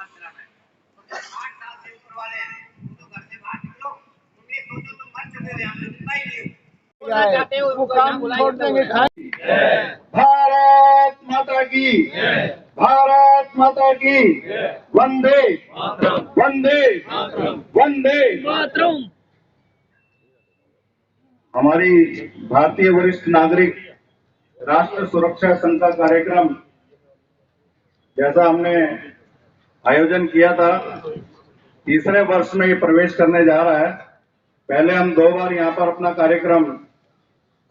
भारत माता की, भारत माता की, वंदे वंदे वंदे मातरम। हमारी भारतीय वरिष्ठ नागरिक राष्ट्र सुरक्षा संघ का कार्यक्रम जैसा हमने आयोजन किया था, तीसरे वर्ष में ये प्रवेश करने जा रहा है। पहले हम 2 बार यहाँ पर अपना कार्यक्रम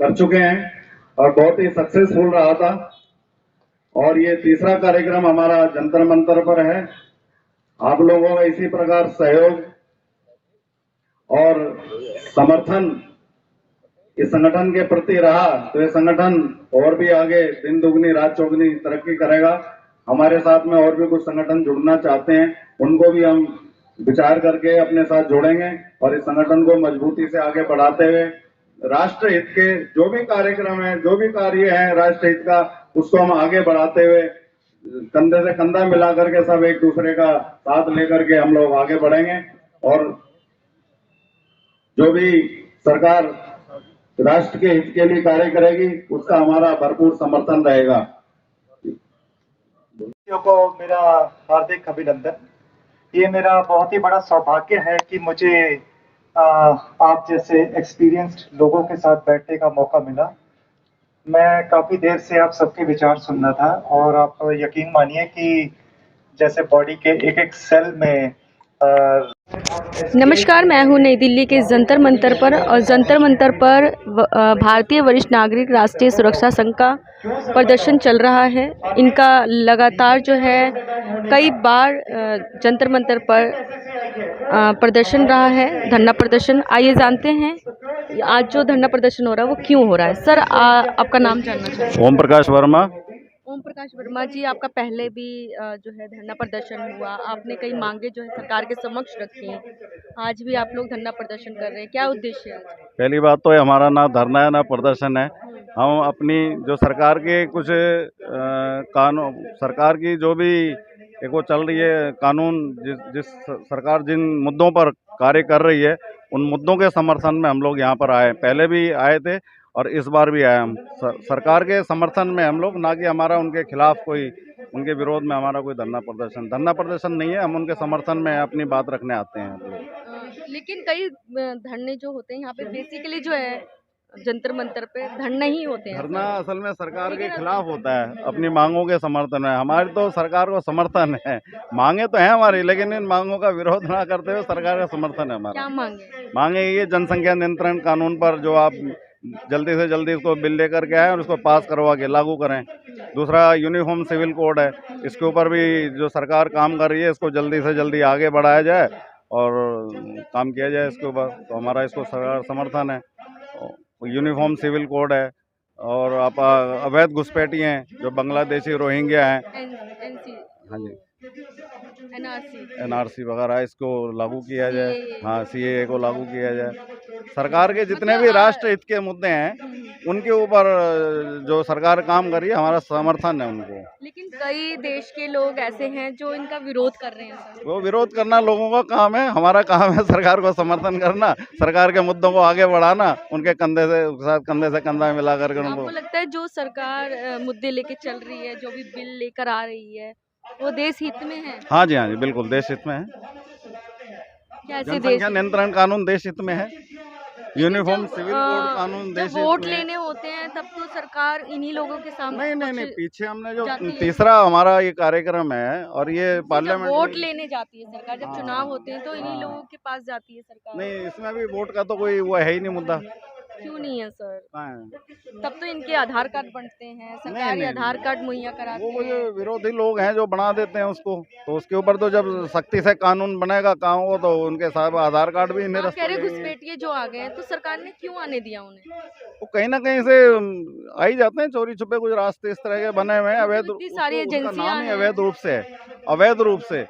कर चुके हैं और बहुत ही सक्सेसफुल रहा था, और ये तीसरा कार्यक्रम हमारा जंतर मंतर पर है। आप लोगों का इसी प्रकार सहयोग और समर्थन इस संगठन के प्रति रहा तो ये संगठन और भी आगे दिन दुगनी रात चौगुनी तरक्की करेगा। हमारे साथ में और भी कुछ संगठन जुड़ना चाहते हैं, उनको भी हम विचार करके अपने साथ जोड़ेंगे और इस संगठन को मजबूती से आगे बढ़ाते हुए राष्ट्र हित के जो भी कार्यक्रम है, जो भी कार्य है राष्ट्र हित का, उसको हम आगे बढ़ाते हुए कंधे से कंधा मिला करके सब एक दूसरे का साथ लेकर के हम लोग आगे बढ़ेंगे। और जो भी सरकार राष्ट्र के हित के लिए कार्य करेगी उसका हमारा भरपूर समर्थन रहेगा। को मेरा हार्दिक अभिनंदन। ये मेरा बहुत ही बड़ा सौभाग्य है कि मुझे आप जैसे एक्सपीरियंस्ड लोगों के साथ बैठने का मौका मिला। मैं काफी देर से आप सबके विचार सुनना था और आप यकीन मानिए कि जैसे बॉडी के एक एक सेल में नमस्कार, मैं हूं नई दिल्ली के जंतर मंतर पर, और जंतर मंतर पर भारतीय वरिष्ठ नागरिक राष्ट्रीय सुरक्षा संघ का प्रदर्शन चल रहा है। इनका लगातार जो है कई बार जंतर मंतर पर प्रदर्शन रहा है, धरना प्रदर्शन। आइए जानते हैं आज जो धरना प्रदर्शन हो रहा है वो क्यों हो रहा है। सर, आपका नाम जानना चाहते हैं। ओम प्रकाश वर्मा। ओम प्रकाश वर्मा जी, आपका पहले भी जो है धरना प्रदर्शन हुआ, आपने कई मांगे जो है सरकार के समक्ष रखी हैं, आज भी आप लोग धरना प्रदर्शन कर रहे हैं, क्या उद्देश्य है? पहली बात तो हमारा ना धरना है ना प्रदर्शन है। हम अपनी जो सरकार के कुछ कानून, सरकार की जो भी एक वो चल रही है कानून, जिस सरकार जिन मुद्दों पर कार्य कर रही है उन मुद्दों के समर्थन में हम लोग यहाँ पर आए। पहले भी आए थे और इस बार भी आए हम सरकार के समर्थन में हम लोग, ना कि हमारा उनके खिलाफ कोई, उनके विरोध में हमारा कोई धरना प्रदर्शन नहीं है। हम उनके समर्थन में अपनी बात रखने आते हैं। लेकिन कई धरने जो होते हैं यहाँ पे बेसिकली जो है जंतर मंतर पे धरने ही होते हैं। धरना असल में सरकार के खिलाफ होता है, अपनी मांगों के समर्थन में। हमारी तो सरकार को समर्थन है, मांगे तो हैं हमारी, लेकिन इन मांगों का विरोध ना करते हुए सरकार का समर्थन है हमारा। क्या मांगे ये जनसंख्या नियंत्रण कानून पर जो आप जल्दी से जल्दी इसको बिल लेकर के आए और उसको पास करवा के लागू करें। दूसरा यूनिफॉर्म सिविल कोड है, इसके ऊपर भी जो सरकार काम कर रही है इसको जल्दी से जल्दी आगे बढ़ाया जाए और काम किया जाए इसके ऊपर। तो हमारा इसको सरकार समर्थन है। यूनिफॉर्म सिविल कोड है, और आप अवैध घुसपैठी हैं जो बांग्लादेशी रोहिंग्या हैं, हाँ जी, एनआरसी वगैरह, इसको लागू किया जाए। हाँ, सीएए को लागू किया जाए। सरकार के जितने भी राष्ट्र हित के मुद्दे हैं उनके ऊपर जो सरकार काम कर रही है हमारा समर्थन है उनको। लेकिन कई देश के लोग ऐसे हैं जो इनका विरोध कर रहे हैं सर। वो विरोध करना लोगों का काम है, हमारा काम है सरकार को समर्थन करना, सरकार के मुद्दों को आगे बढ़ाना, उनके कंधे से कंधा मिला करके उनको। आपको लगता है जो सरकार मुद्दे लेके चल रही है, जो भी बिल लेकर आ रही है, वो देश हित में है? हाँ जी, हाँ जी, बिल्कुल देश हित में है। जनसंख्या नियंत्रण कानून देश हित में है, यूनिफॉर्म सिविल कोड कानून देश हित में है। वोट लेने होते हैं तब तो सरकार इन्हीं लोगों के सामने नहीं, पीछे हमने जो तीसरा हमारा ये कार्यक्रम है और ये पार्लियामेंट वोट लेने जाती है सरकार, जब चुनाव होते हैं तो इन्हीं लोगों के पास जाती है सरकार। नहीं, इसमें भी वोट का तो कोई वो है ही नहीं मुद्दा। क्यों नहीं है सर? तब तो इनके आधार कार्ड बनते हैं, सरकारी आधार कार्ड मुहैया कराते हैं। वो विरोधी लोग हैं जो बना देते हैं उसको, तो उसके ऊपर तो जब सख्ती से कानून बनेगा काम हो तो उनके साथ आधार कार्ड भी इन्हें कह रहे घुसपैठिए जो आ गए तो सरकार ने क्यों आने दिया उन्हें? वो कहीं ना कहीं से आ ही जाते हैं, चोरी छुपे कुछ रास्ते इस तरह के बने हुए हैं। अवैध सारी एजेंसियां हैं, अवैध रूप से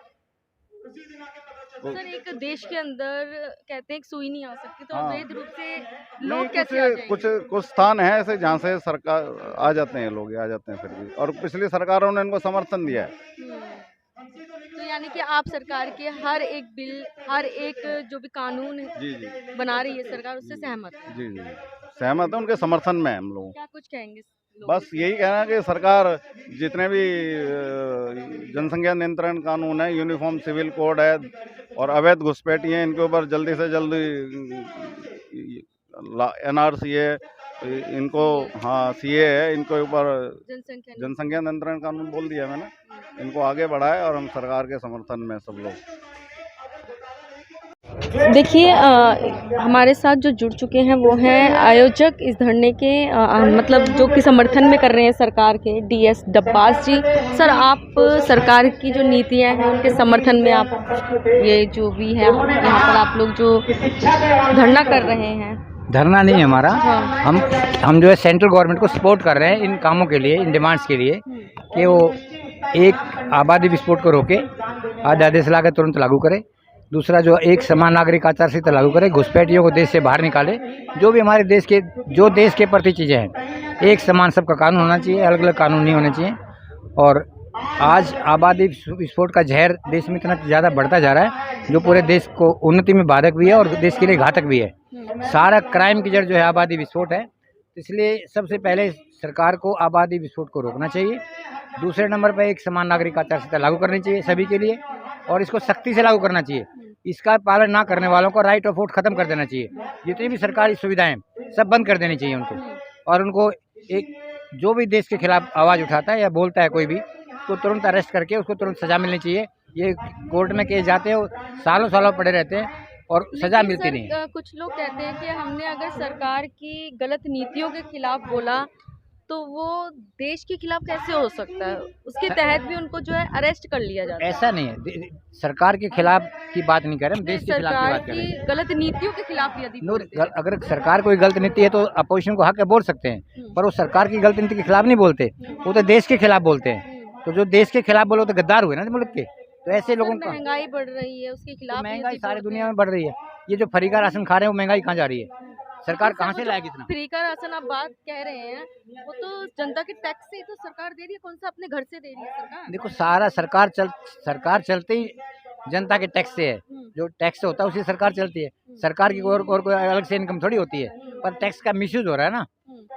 सर एक देश के अंदर कहते हैं सुई नहीं आ सकती, तो अवैध रूप से लोग कैसे आ जाएंगे? कुछ स्थान है ऐसे जहाँ से सरकार आ जाते हैं, लोग आ जाते हैं फिर भी, और पिछली सरकारों ने इनको समर्थन दिया है। तो यानी कि आप सरकार के हर एक बिल, हर एक जो भी कानून जी जी बना रही है सरकार, उससे सहमत है। जी जी सहमत है, उनके समर्थन में है हम लोग। क्या कुछ कहेंगे लोग? बस यही कहना है कि सरकार जितने भी जनसंख्या नियंत्रण कानून है, यूनिफॉर्म सिविल कोड है और अवैध घुसपैठी हैं, इनके ऊपर जल्दी से जल्दी NRC है इनको, हाँ CA है, इनके ऊपर जनसंख्या जनसंख्या नियंत्रण कानून बोल दिया मैंने, इनको आगे बढ़ाए और हम सरकार के समर्थन में सब लोग। देखिए हमारे साथ जो जुड़ चुके हैं वो हैं आयोजक इस धरने के, मतलब जो कि समर्थन में कर रहे हैं सरकार के, DS डब्बास जी। सर, आप सरकार की जो नीतियां हैं उनके समर्थन में आप ये जो भी है यहाँ पर आप लोग जो धरना कर रहे हैं? धरना नहीं है हमारा। हाँ। हम जो है सेंट्रल गवर्नमेंट को सपोर्ट कर रहे हैं इन कामों के लिए, इन डिमांड्स के लिए कि वो एक आबादी विस्फोट को रोके, अध्यादेश ला के तुरंत लागू करे। दूसरा जो एक समान नागरिक आचार संहिता लागू करे, घुसपैठियों को देश से बाहर निकाले। जो भी हमारे देश के प्रति चीज़ें हैं, एक समान सबका कानून होना चाहिए, अलग अलग कानून नहीं होने चाहिए। और आज आबादी विस्फोट का जहर देश में इतना ज़्यादा बढ़ता जा रहा है जो पूरे देश को उन्नति में बाधक भी है और देश के लिए घातक भी है। सारा क्राइम की जड़ जो है आबादी विस्फोट है, इसलिए सबसे पहले सरकार को आबादी विस्फोट को रोकना चाहिए। दूसरे नंबर पर एक समान नागरिक आचार संहिता लागू करनी चाहिए सभी के लिए और इसको सख्ती से लागू करना चाहिए। इसका पालन ना करने वालों को राइट ऑफ वोट खत्म कर देना चाहिए। जितनी भी सरकारी सुविधाएं सब बंद कर देनी चाहिए उनको, और उनको एक जो भी देश के खिलाफ आवाज़ उठाता है या बोलता है कोई भी, उसको तुरंत अरेस्ट करके उसको तुरंत सज़ा मिलनी चाहिए। ये कोर्ट में केस जाते हैं, सालों सालों पड़े रहते हैं और सज़ा मिलती नहीं है। कुछ लोग कहते हैं कि हमने अगर सरकार की गलत नीतियों के खिलाफ बोला तो वो देश के खिलाफ कैसे हो सकता है? उसके तहत भी उनको जो है अरेस्ट कर लिया जाता है। ऐसा नहीं है, सरकार के खिलाफ की बात नहीं कर रहे हम, देश के खिलाफ की सरकार बात कर रहे हैं। की गलत नीतियों के खिलाफ यदि बोलते हैं। अगर सरकार कोई गलत नीति है तो अपोजिशन को हक है बोल सकते हैं, पर वो सरकार की गलत नीति के खिलाफ नहीं बोलते, वो तो देश के खिलाफ बोलते हैं। तो जो देश के खिलाफ बोलो तो गद्दार हुए ना मुल्क के। तो ऐसे लोगों का महंगाई बढ़ रही है, उसके खिलाफ महंगाई यदि सारी बोलते दुनिया हैं। में बढ़ रही है। ये जो फ्री का राशन खा रहे हैं वो महंगाई कहाँ जा रही है? सरकार कहाँ से लाएगी इतना? फ्री का राशन आप बात कह रहे हैं, वो तो जनता के टैक्स से ही तो सरकार दे रही है, कौन सा अपने घर से दे रही है सरकार? देखो सारा सरकार चलते ही जनता के टैक्स से है। जो टैक्स होता है उसी सरकार चलती है। सरकार की और कोई अलग से इनकम थोड़ी होती है, पर टैक्स का मिसयूज हो रहा है ना।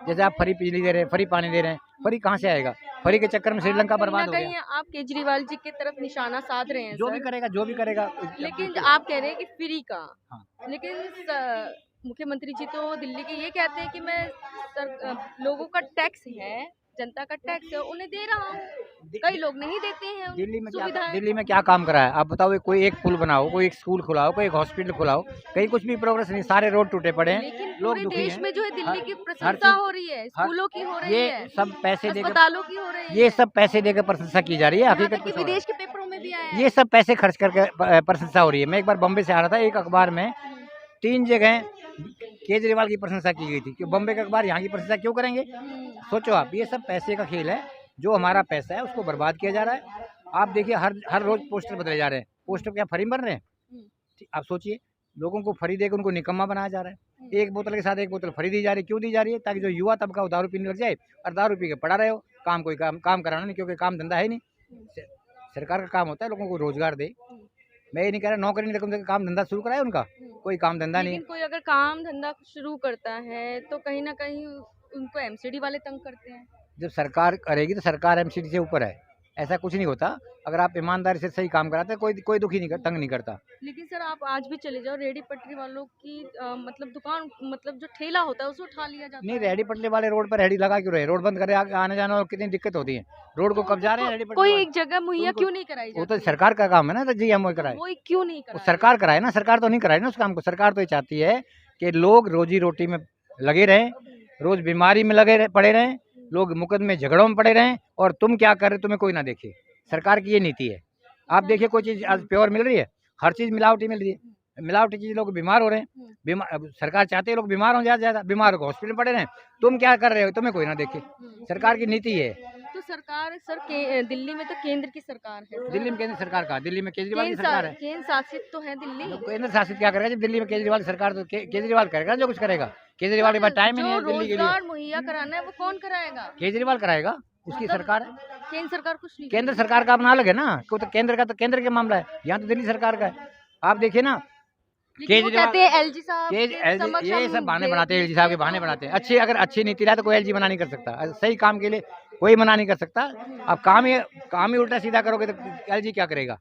जैसे आप फ्री बिजली दे रहे हैं, फ्री पानी दे रहे हैं, फ्री कहाँ से आएगा? फ्री के चक्कर में श्रीलंका बर्बाद हो कहीं गया। आप केजरीवाल जी की तरफ निशाना साध रहे हैं जो भी सर। करेगा जो भी करेगा, लेकिन आप कह रहे हैं कि फ्री का, हाँ। लेकिन मुख्यमंत्री जी तो दिल्ली के ये कहते हैं कि मैं लोगों का टैक्स है, जनता का टैक्स है, उन्हें दे रहा हूँ। कई लोग नहीं देते हैं दिल्ली में क्या काम करा है आप बताओ? कोई एक पुल बनाओ, कोई एक स्कूल खुलाओ, कोई एक हॉस्पिटल खुलाओ, कहीं कुछ भी प्रोग्रेस नहीं। सारे रोड टूटे पड़े हैं, लेकिन लोग पूरे दुखी देश हैं। में जो है दिल्ली की हर प्रशंसा चीज- हो रही है, स्कूलों की हो रही ये है, सब पैसे देकर, अस्पतालों की हो रही है, ये सब पैसे देकर प्रशंसा की जा रही है। यहाँ हकीकत तक कि कुछ और है। विदेश के पेपरों में भी आया है। ये सब पैसे खर्च करके प्रशंसा हो रही है। मैं एक बार बॉम्बे से आ रहा था, एक अखबार में 3 जगह केजरीवाल की प्रशंसा की गई थी कि बॉम्बे का अखबार यहाँ की प्रशंसा क्यों करेंगे? सोचो आप, ये सब पैसे का खेल है। जो हमारा पैसा है उसको बर्बाद किया जा रहा है। आप देखिए हर रोज पोस्टर बदले जा रहे हैं। पोस्टर क्या फ्री बन रहे हैं? आप सोचिए, लोगों को फ्री देकर उनको निकम्मा बनाया जा रहा है। एक बोतल के साथ एक बोतल फ्री दी जा रही है। क्यों दी जा रही है? ताकि जो युवा तबका वो दारू पीने लग जाए और दारू पी के पड़ा रहे हो। काम कराना नहीं, क्योंकि काम धंधा है नहीं। सरकार का काम होता है लोगों को रोजगार दे। मैं ये नहीं कह रहा नौकरी नहीं, कम से कम काम धंधा शुरू कराए उनका। कोई काम धंधा नहीं। लेकिन कोई अगर काम धंधा शुरू करता है तो कहीं ना कहीं उनको MCD वाले तंग करते हैं। जब सरकार करेगी तो सरकार MCD से ऊपर है, ऐसा कुछ नहीं होता। अगर आप ईमानदारी से सही काम कराते हैं कोई दुखी नहीं तंग नहीं करता। लेकिन सर आप आज भी चले जाओ, रेडी पटरी वालों की मतलब दुकान, मतलब जो ठेला होता है उसको उठा लिया जाता नहीं, है। रेहड़ी पटरी वाले रोड पर रेहड़ी लगा क्यों रहे? रोड बंद करे, आने जाने और कितनी दिक्कत होती है। रोड को कब्जा रहे हैं रेहड़ी पटरी कोई वाले। एक जगह मुहैया उनको- क्यों नहीं कराई वो जाती? तो सरकार का काम है ना, तो जी हम वो कराए। वो क्यों नहीं वो कराई? सरकार कराए ना, सरकार तो नहीं कराए ना उस काम को। सरकार तो ये चाहती है कि लोग रोजी रोटी में लगे रहें, रोज बीमारी में पड़े रहें, लोग मुकदमे झगड़ों में पड़े रहें, और तुम क्या कर रहे तुम्हें कोई ना देखे। सरकार की ये नीति है। आप देखिए कोई चीज़ आज प्योर मिल रही है? हर चीज़ मिलावटी मिल रही है। मिलावटी चीज़ लोग बीमार हो रहे हैं। अब सरकार चाहती है लोग बीमार हो ज़्यादा, बीमार हो हॉस्पिटल में पड़े रहें। तुम क्या कर रहे हो तुम्हें कोई ना देखे। सरकार की नीति है। तो सरकार सर दिल्ली में तो केंद्र की सरकार है सर। दिल्ली में केंद्र सरकार का, दिल्ली में केजरीवाल की सरकार है। केंद्र शासित तो है दिल्ली। तो केंद्र शासित क्या करेगा जब दिल्ली में केजरीवाल की सरकार? तो केजरीवाल करेगा जो कुछ करेगा। केजरीवाल के पास टाइम ही नहीं है जो दिल्ली के लिए। रोजगार मुहैया कराना है वो कौन कराएगा? केजरीवाल कराएगा। उसकी सरकार है। केंद्र सरकार कुछ नहीं केंद्र सरकार का अपना अलग है ना, तो केंद्र का तो केंद्र के मामला है, यहाँ तो दिल्ली सरकार का है। आप देखिए ना, लेकिन वो कहते हैं एलजी साहब के समक्ष ये हम सब बहाने दे- बनाते हैं, एलजी साहब के बहाने बनाते हैं। अच्छी अगर अच्छी नीति लाए तो कोई एलजी मना नहीं कर सकता, सही काम के लिए कोई मना नहीं कर सकता। अब काम ही उल्टा सीधा करोगे तो एलजी क्या करेगा?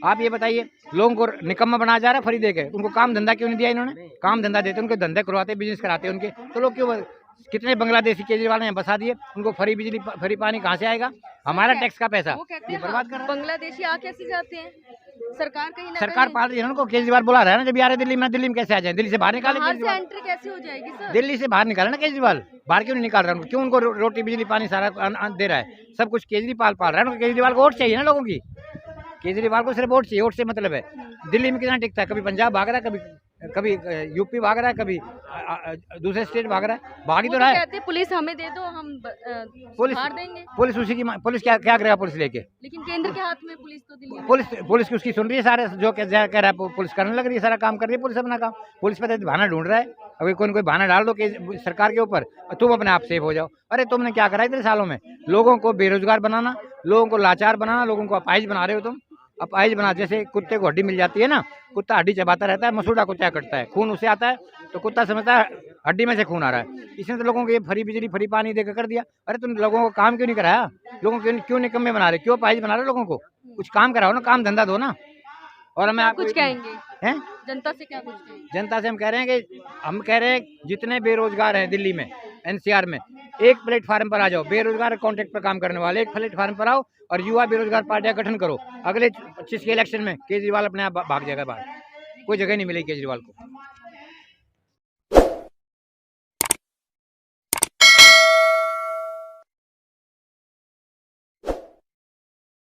आप ये बताइए, लोगों को निकम्मा बनाया जा रहा है फ्री दे के, उनको काम धंधा क्यों नहीं दिया इन्होंने? काम धंधा देते, उनके धंधे करवाते, बिजनेस कराते उनके, तो लोग क्यों? कितने बांग्लादेशी केजरीवाल ने बसा दिए, उनको फ्री बिजली फ्री पानी कहाँ से आएगा? हमारा टैक्स का पैसा वो कहते ये हैं बर्बाद कर रहा है। बांग्लादेशी आ कैसे जाते हैं? सरकार कहीं ना सरकार पाल रही है उनको, केजरीवाल बुला रहा है ना, जब आ रहे दिल्ली में कैसे आ जाए? दिल्ली से बाहर निकाले बाहर से केजरीवाल, एंट्री कैसे हो जाएगी सर? दिल्ली से बाहर निकाला ना केजरीवाल, बाहर क्यों नहीं निकाल रहा उनको? क्यों उनको रोटी बिजली पानी सारा दे रहा है? सब कुछ केजरीवाल पाल रहा है उनको। केजरीवाल को वोट चाहिए ना लोगों की, केजरीवाल को सिर्फ वोट चाहिए, वोट से मतलब है। दिल्ली में कितना टिकता है, कभी पंजाब भाग रहा है, कभी यूपी भाग रहा है, कभी दूसरे स्टेट भाग रहा है, भाग ही तो रहा है। कहते हैं पुलिस हमें दे दो, हम पुलिस सुधार देंगे, पुलिस उसी की पुलिस क्या करेगा पुलिस लेके? लेकिन केंद्र के हाथ में पुलिस तो दिल्ली में। पुलिस की उसकी सुन रही है सारे, जो कह रहा है पुलिस करने लग रही है, सारा काम कर रही है पुलिस अपना काम। पुलिस पे तो बहाना ढूंढ रहा है, अगर कोई बहाना डाल दो कि सरकार के ऊपर, तुम अपने आप सेफ हो जाओ। अरे तुमने क्या करा इतने सालों में? लोगों को बेरोजगार बनाना, लोगों को लाचार बनाना, लोगों को अपाहिज बना रहे हो तुम। अपाहिज बना, जैसे कुत्ते को हड्डी मिल जाती है ना, कुत्ता हड्डी चबाता रहता है, मसूड़ा को क्या करता है, खून उसे आता है तो कुत्ता समझता है हड्डी में से खून आ रहा है। इसने तो लोगों को ये फ्री बिजली फ्री पानी देकर कर दिया। अरे तुम लोगों को काम क्यों नहीं कराया? लोगों को क्यों निकम्मे बना रहे, क्यों अपाहिज बना रहे लोगों को? कुछ काम कराओ ना, काम धंधा दो ना। और हमें कुछ कहेंगे हैं जनता से, क्या कुछ कहेंगे? जनता से हम कह रहे हैं जितने बेरोजगार हैं दिल्ली में, एनसीआर में, एक प्लेटफार्म पर आ जाओ। बेरोजगार कॉन्ट्रैक्ट पर काम करने वाले एक प्लेटफार्म पर आओ और युवा बेरोजगार पार्टियां गठन करो। अगले 25 के इलेक्शन में केजरीवाल अपने आप भाग जाएगा बाहर, कोई जगह नहीं मिलेगी केजरीवाल को।